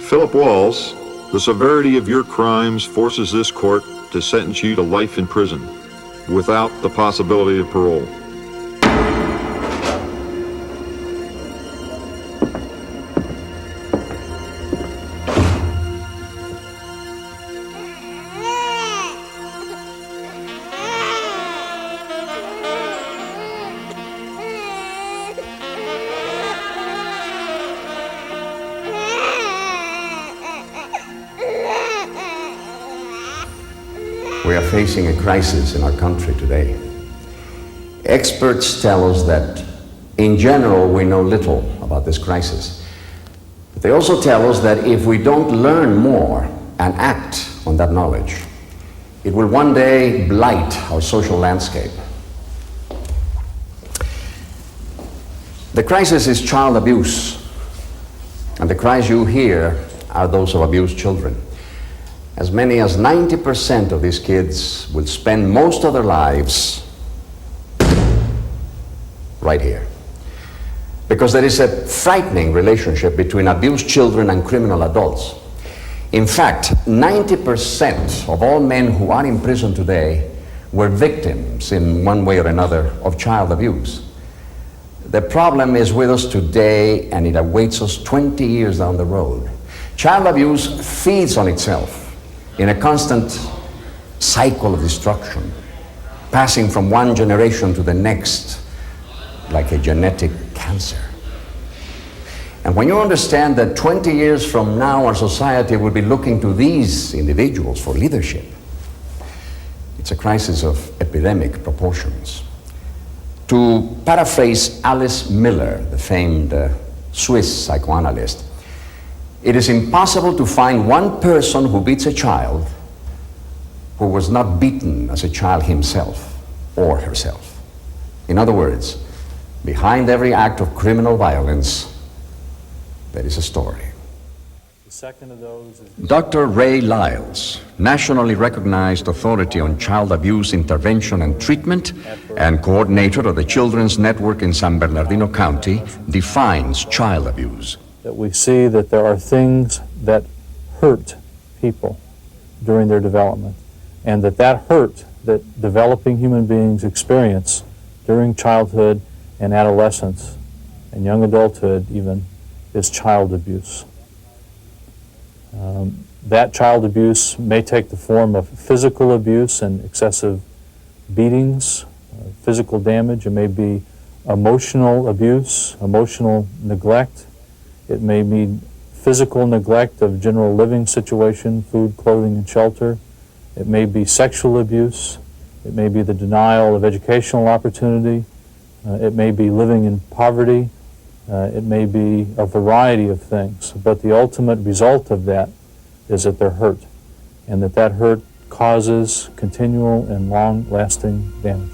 Philip Walls, the severity of your crimes forces this court to sentence you to life in prison without the possibility of parole. We are facing a crisis in our country today. Experts tell us that, in general, we know little about this crisis. But they also tell us that if we don't learn more and act on that knowledge, it will one day blight our social landscape. The crisis is child abuse, and the cries you hear are those of abused children. As many as 90% of these kids will spend most of their lives right here. Because there is a frightening relationship between abused children and criminal adults. In fact, 90% of all men who are in prison today were victims in one way or another of child abuse. The problem is with us today, and it awaits us 20 years down the road. Child abuse feeds on itself in a constant cycle of destruction, passing from one generation to the next like a genetic cancer. And when you understand that 20 years from now our society will be looking to these individuals for leadership, it's a crisis of epidemic proportions. To paraphrase Alice Miller, the famed Swiss psychoanalyst, it is impossible to find one person who beats a child who was not beaten as a child himself or herself. In other words, behind every act of criminal violence, there is a story. The second of those is Dr. Ray Lyles, nationally recognized authority on child abuse intervention and treatment and coordinator of the Children's Network in San Bernardino County, defines child abuse. that we see that there are things that hurt people during their development, and that hurt that developing human beings experience during childhood and adolescence and young adulthood even is child abuse. That child abuse may take the form of physical abuse and excessive beatings, physical damage. It may be emotional abuse, emotional neglect. It may mean physical neglect of general living situation, food, clothing, and shelter. It may be sexual abuse. It may be the denial of educational opportunity. It may be living in poverty. It may be a variety of things. But the ultimate result of that is that they're hurt, and that hurt causes continual and long-lasting damage.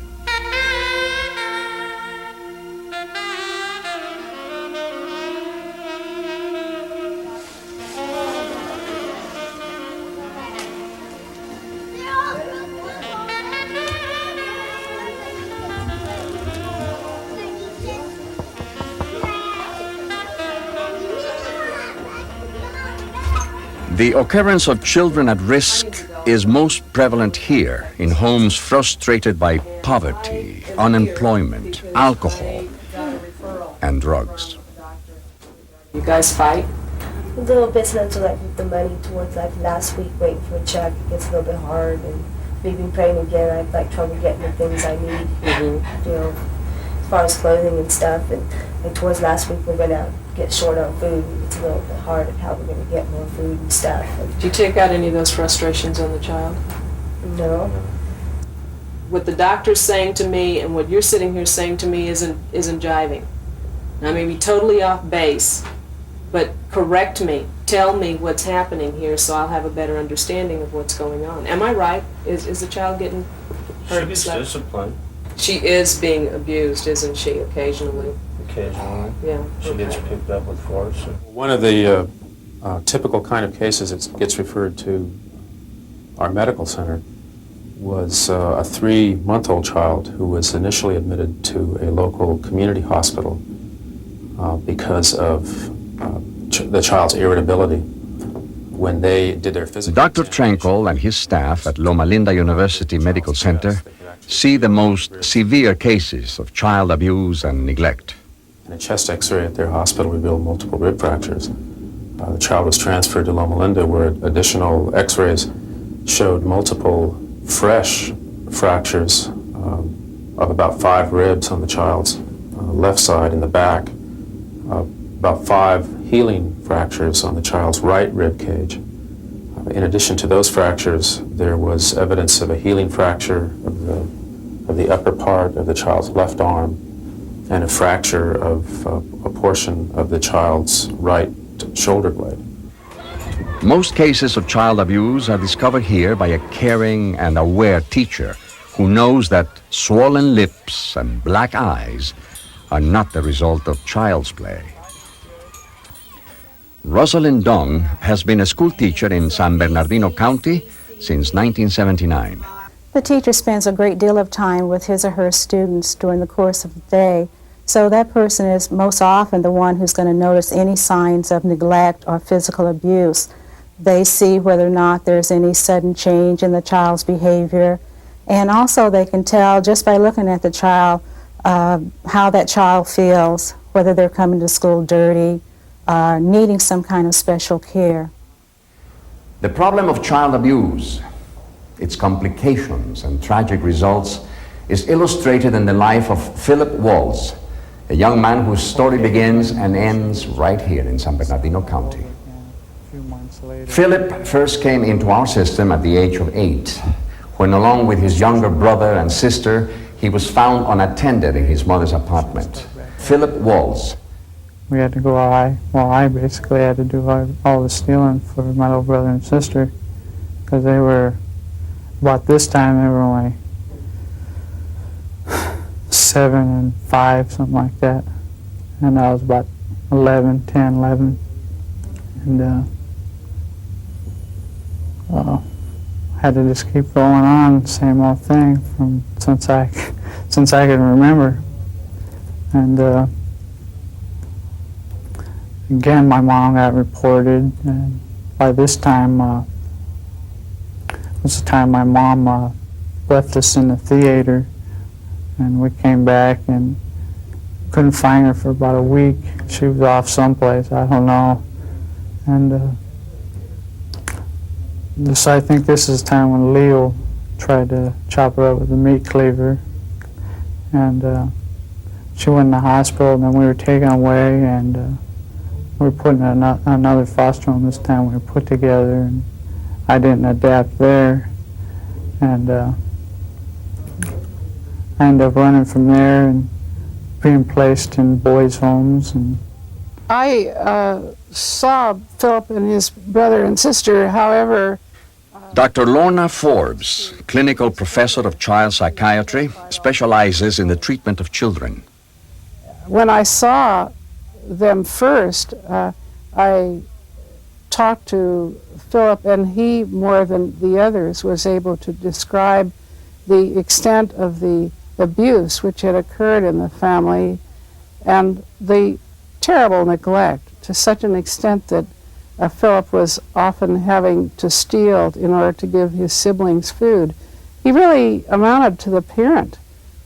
The occurrence of children at risk is most prevalent here in homes frustrated by poverty, unemployment, alcohol, and drugs. You guys fight? A little bit, sometimes like with the money towards like last week waiting for a check, it gets a little bit hard, and we've been praying again. I have like trouble getting the things I need, you know, as far as clothing and stuff, and like towards last week we're gonna get short on food. It's a little bit hard of how we're gonna get more food and stuff. Do you take out any of those frustrations on the child? No. What the doctor's saying to me and what you're sitting here saying to me isn't jiving. I may be totally off base, but correct me. Tell me what's happening here so I'll have a better understanding of what's going on. Am I right? Is the child getting hurt? She gets disciplined. She is being abused, isn't she, occasionally? Occasionally. Yeah. She gets picked up with force. One of the typical kind of cases that gets referred to our medical center was a 3-month-old child who was initially admitted to a local community hospital because of the child's irritability. when they did their physical Dr. examination, Trenkel and his staff at Loma Linda University Medical Center see the most severe cases of child abuse and neglect. and a chest x-ray at their hospital revealed multiple rib fractures. The child was transferred to Loma Linda, where additional x-rays showed multiple fresh fractures of about 5 ribs on the child's left side in the back, about 5 healing fractures on the child's right rib cage. In addition to those fractures, there was evidence of a healing fracture of the upper part of the child's left arm and a fracture of a portion of the child's right shoulder blade. Most cases of child abuse are discovered here by a caring and aware teacher who knows that swollen lips and black eyes are not the result of child's play. Rosalind Dong has been a school teacher in San Bernardino County since 1979. The teacher spends a great deal of time with his or her students during the course of the day, so that person is most often the one who's going to notice any signs of neglect or physical abuse. They see whether or not there's any sudden change in the child's behavior, and also they can tell just by looking at the child how that child feels, whether they're coming to school dirty, needing some kind of special care. The problem of child abuse, its complications and tragic results, is illustrated in the life of Philip Walls, a young man whose story begins and ends right here in San Bernardino County. Philip first came into our system at the age of 8, when along with his younger brother and sister, he was found unattended in his mother's apartment. Philip Walls. We had to go I basically had to do all the stealing for my little brother and sister, because they were, about this time, they were only 7 and 5, something like that. And I was about 11, and had to just keep going on, same old thing from since I can remember. And again, my mom got reported, and by this time, was the time my mom left us in the theater, and we came back and couldn't find her for about a week. She was off someplace, I don't know. And I think this is the time when Leo tried to chop her up with a meat cleaver, and she went in the hospital, and then we were taken away, and we were put in another foster home this time. We were put together, and I didn't adapt there, and I ended up running from there and being placed in boys' homes. And I saw Philip and his brother and sister, however. Dr. Lorna Forbes, clinical professor of child psychiatry, specializes in the treatment of children. When I saw them first, I talked to Philip, and he, more than the others, was able to describe the extent of the abuse which had occurred in the family and the terrible neglect, to such an extent that Philip was often having to steal in order to give his siblings food. He really amounted to the parent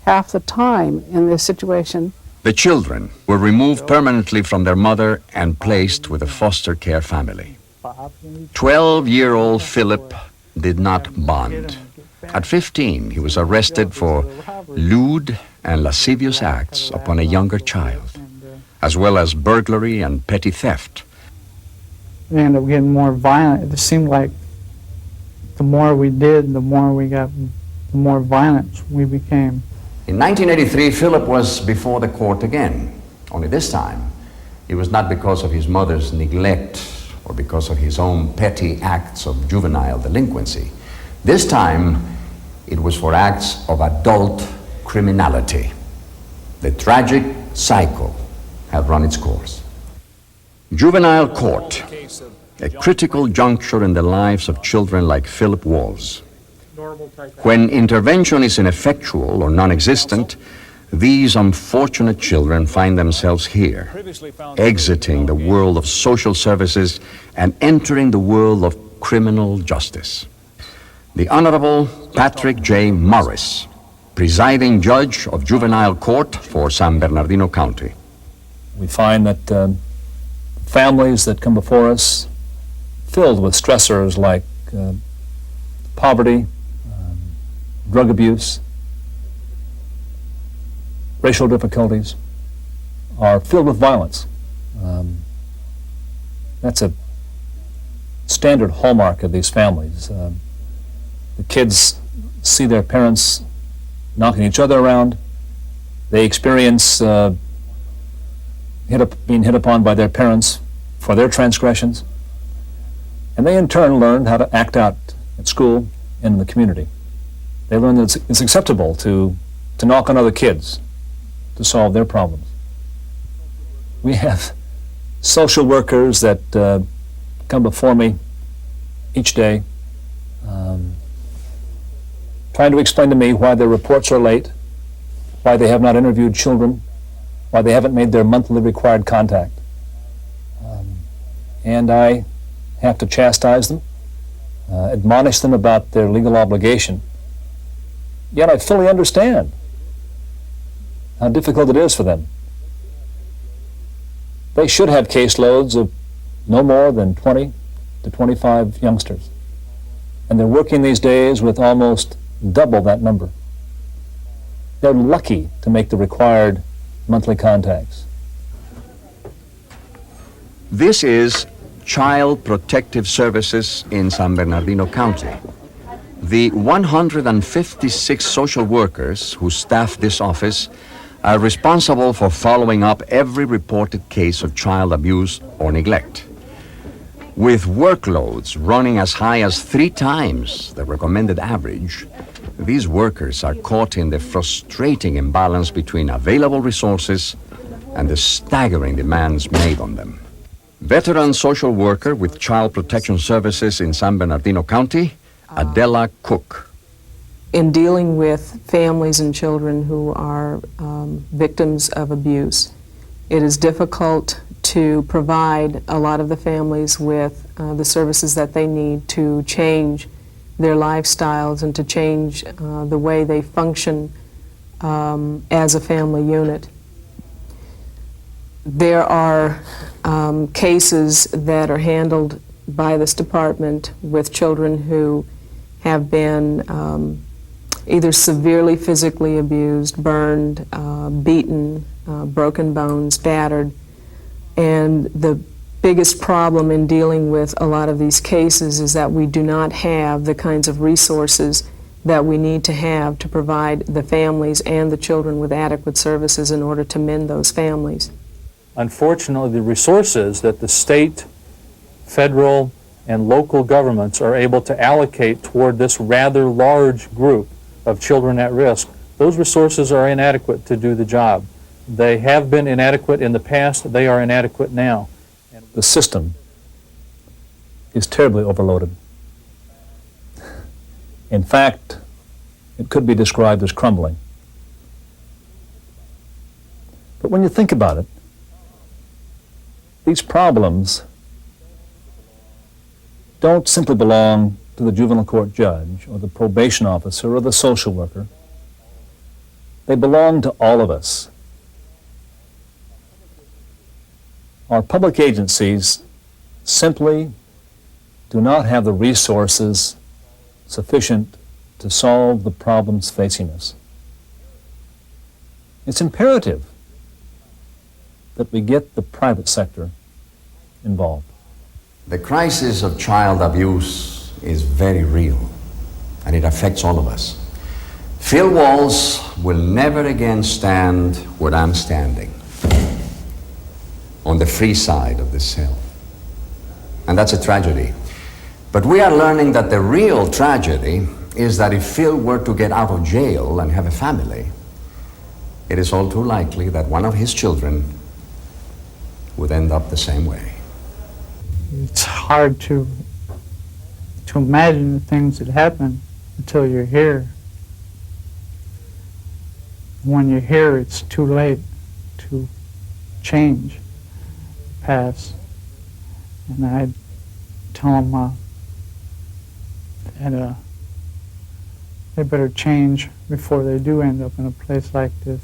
half the time in this situation. The children were removed permanently from their mother and placed with a foster care family. 12-year-old Philip did not bond. At 15, he was arrested for lewd and lascivious acts upon a younger child, as well as burglary and petty theft. we ended up getting more violent. It seemed like the more we did, the more we got, the more violent we became. In 1983, Philip was before the court again. Only this time, it was not because of his mother's neglect or because of his own petty acts of juvenile delinquency. This time, it was for acts of adult criminality. The tragic cycle had run its course. Juvenile court, a critical juncture in the lives of children like Philip Walls. When intervention is ineffectual or non-existent, these unfortunate children find themselves here, exiting the world of social services and entering the world of criminal justice. The Honorable Patrick J. Morris, presiding judge of juvenile court for San Bernardino County. We find that families that come before us filled with stressors like poverty, drug abuse, racial difficulties, are filled with violence. That's a standard hallmark of these families. The kids see their parents knocking each other around. They experience being hit upon by their parents for their transgressions. And they in turn learn how to act out at school and in the community. They learn that it's acceptable to knock on other kids to solve their problems. We have social workers that come before me each day trying to explain to me why their reports are late, why they have not interviewed children, why they haven't made their monthly required contact. And I have to chastise them, admonish them about their legal obligation. Yet I fully understand how difficult it is for them. They should have caseloads of no more than 20 to 25 youngsters. And they're working these days with almost double that number. They're lucky to make the required monthly contacts. This is Child Protective Services in San Bernardino County. The 156 social workers who staff this office are responsible for following up every reported case of child abuse or neglect. With workloads running as high as 3 times the recommended average, these workers are caught in the frustrating imbalance between available resources and the staggering demands made on them. Veteran social worker with Child Protection Services in San Bernardino County, Adela Cook. In dealing with families and children who are victims of abuse, it is difficult to provide a lot of the families with the services that they need to change their lifestyles and to change the way they function as a family unit. There are cases that are handled by this department with children who have been either severely physically abused, burned, beaten, broken bones, battered. And the biggest problem in dealing with a lot of these cases is that we do not have the kinds of resources that we need to have to provide the families and the children with adequate services in order to mend those families. Unfortunately, the resources that the state, federal, and local governments are able to allocate toward this rather large group of children at risk, those resources are inadequate to do the job. They have been inadequate in the past, they are inadequate now. The system is terribly overloaded. In fact, it could be described as crumbling. But when you think about it, these problems don't simply belong to the juvenile court judge or the probation officer or the social worker. They belong to all of us. Our public agencies simply do not have the resources sufficient to solve the problems facing us. It's imperative that we get the private sector involved. The crisis of child abuse is very real, and it affects all of us. Phil Walls will never again stand where I'm standing, on the free side of the cell. And that's a tragedy. But we are learning that the real tragedy is that if Phil were to get out of jail and have a family, it is all too likely that one of his children would end up the same way. It's hard to imagine the things that happen until you're here. when you hear it's too late to change paths, and I tell them that they better change before they do end up in a place like this.